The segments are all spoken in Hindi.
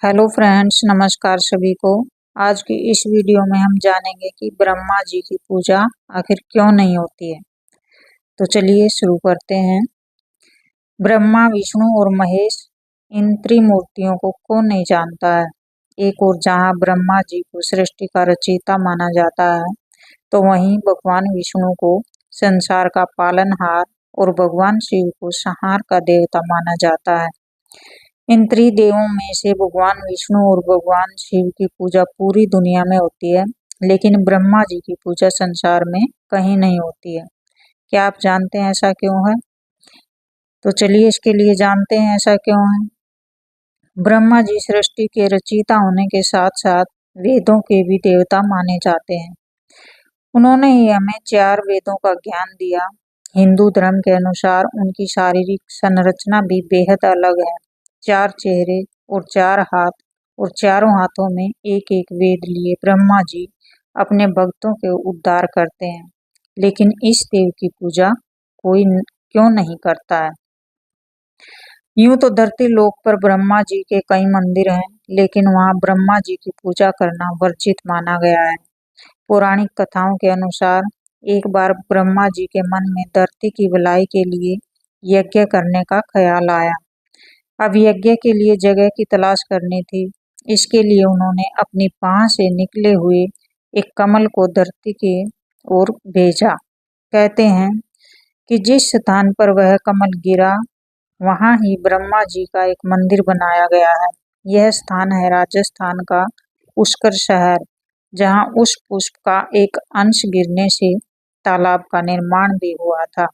हेलो फ्रेंड्स, नमस्कार सभी को। आज की इस वीडियो में हम जानेंगे कि ब्रह्मा जी की पूजा आखिर क्यों नहीं होती है। तो चलिए शुरू करते हैं। ब्रह्मा, विष्णु और महेश, इन त्रिमूर्तियों को कौन नहीं जानता है। एक और जहां ब्रह्मा जी को सृष्टि का रचयिता माना जाता है, तो वहीं भगवान विष्णु को संसार का पालनहार और भगवान शिव को संहार का देवता माना जाता है। इन त्रिदेवों में से भगवान विष्णु और भगवान शिव की पूजा पूरी दुनिया में होती है, लेकिन ब्रह्मा जी की पूजा संसार में कहीं नहीं होती है। क्या आप जानते हैं ऐसा क्यों है? तो चलिए इसके लिए जानते हैं ऐसा क्यों है। ब्रह्मा जी सृष्टि के रचयिता होने के साथ साथ वेदों के भी देवता माने जाते हैं। उन्होंने ही हमें 4 वेदों का ज्ञान दिया। हिंदू धर्म के अनुसार उनकी शारीरिक संरचना भी बेहद अलग है। 4 चेहरे और 4 हाथ, और चारों हाथों में एक एक वेद लिए ब्रह्मा जी अपने भक्तों के उद्धार करते हैं। लेकिन इस देव की पूजा कोई क्यों नहीं करता है। यूं तो धरती लोक पर ब्रह्मा जी के कई मंदिर हैं, लेकिन वहां ब्रह्मा जी की पूजा करना वर्जित माना गया है। पौराणिक कथाओं के अनुसार एक बार ब्रह्मा जी के मन में धरती की भलाई के लिए यज्ञ करने का ख्याल आया। अब यज्ञ के लिए जगह की तलाश करनी थी। इसके लिए उन्होंने अपनी बाह से निकले हुए एक कमल को धरती की ओर भेजा। कहते हैं कि जिस स्थान पर वह कमल गिरा, वहां ही ब्रह्मा जी का एक मंदिर बनाया गया है। यह स्थान है राजस्थान का पुष्कर शहर, जहां उस पुष्प का एक अंश गिरने से तालाब का निर्माण भी हुआ था।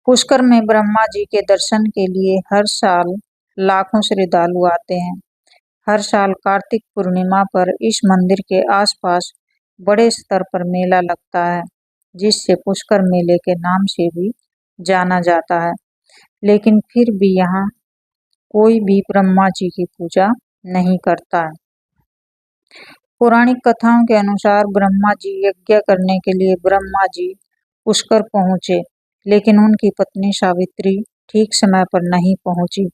पुष्कर में ब्रह्मा जी के दर्शन के लिए हर साल लाखों श्रद्धालु आते हैं। हर साल कार्तिक पूर्णिमा पर इस मंदिर के आसपास बड़े स्तर पर मेला लगता है, जिससे पुष्कर मेले के नाम से भी जाना जाता है। लेकिन फिर भी यहाँ कोई भी ब्रह्मा जी की पूजा नहीं करता है। पौराणिक कथाओं के अनुसार ब्रह्मा जी यज्ञ करने के लिए ब्रह्मा जी पुष्कर पहुंचे, लेकिन उनकी पत्नी सावित्री ठीक समय पर नहीं पहुंची।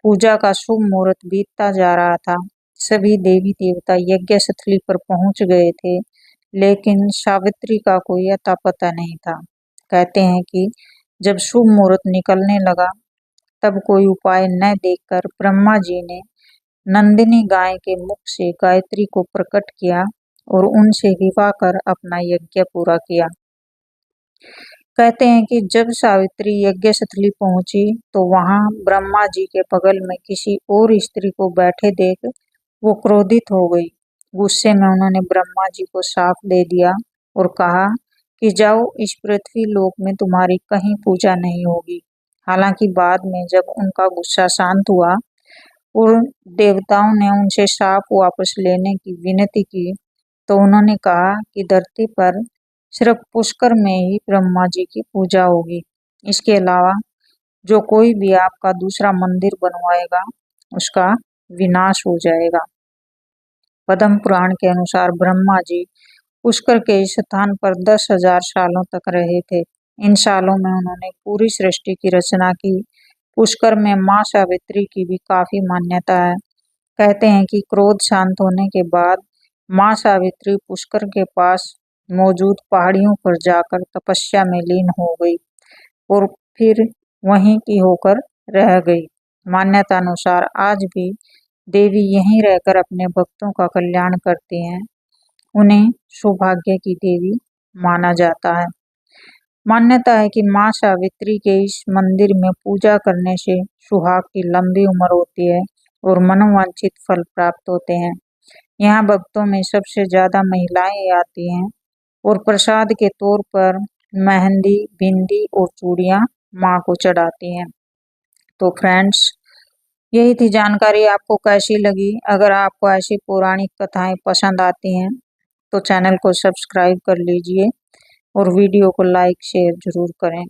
पूजा का शुभ मुहूर्त बीतता जा रहा था। सभी देवी देवता यज्ञ स्थली पर पहुंच गए थे, लेकिन सावित्री का कोई अता पता नहीं था। कहते हैं कि जब शुभ मुहूर्त निकलने लगा, तब कोई उपाय न देखकर ब्रह्मा जी ने नंदिनी गाय के मुख से गायत्री को प्रकट किया और उनसे विवाह कर अपना यज्ञ पूरा किया। कहते हैं कि जब सावित्री यज्ञ स्थली पहुंची, तो वहां ब्रह्मा जी के बगल में किसी और स्त्री को बैठे देख वो क्रोधित हो गई। गुस्से में उन्होंने ब्रह्मा जी को शाप दे दिया और कहा कि जाओ, इस पृथ्वी लोक में तुम्हारी कहीं पूजा नहीं होगी। हालांकि बाद में जब उनका गुस्सा शांत हुआ और देवताओं ने उनसे शाप वापस लेने की विनती की, तो उन्होंने कहा कि धरती पर सिर्फ पुष्कर में ही ब्रह्मा जी की पूजा होगी। इसके अलावा जो कोई भी आपका दूसरा मंदिर बनवाएगा, उसका विनाश हो जाएगा। पद्म पुराण के अनुसार ब्रह्मा जी पुष्कर के इस स्थान पर 10,000 सालों तक रहे थे। इन सालों में उन्होंने पूरी सृष्टि की रचना की। पुष्कर में मां सावित्री की भी काफी मान्यता है। कहते हैं कि क्रोध शांत होने के बाद मां सावित्री पुष्कर के पास मौजूद पहाड़ियों पर जाकर तपस्या में लीन हो गई और फिर वहीं की होकर रह गई। मान्यता अनुसार आज भी देवी यहीं रहकर अपने भक्तों का कल्याण करती हैं। उन्हें सौभाग्य की देवी माना जाता है। मान्यता है कि मां सावित्री के इस मंदिर में पूजा करने से सुहाग की लंबी उम्र होती है और मनोवांछित फल प्राप्त होते हैं। यहाँ भक्तों में सबसे ज्यादा महिलाएं आती हैं और प्रसाद के तौर पर मेहंदी, बिंदी और चूड़ियाँ माँ को चढ़ाती हैं। तो फ्रेंड्स, यही थी जानकारी। आपको कैसी लगी? अगर आपको ऐसी पौराणिक कथाएं पसंद आती हैं, तो चैनल को सब्सक्राइब कर लीजिए और वीडियो को लाइक शेयर जरूर करें।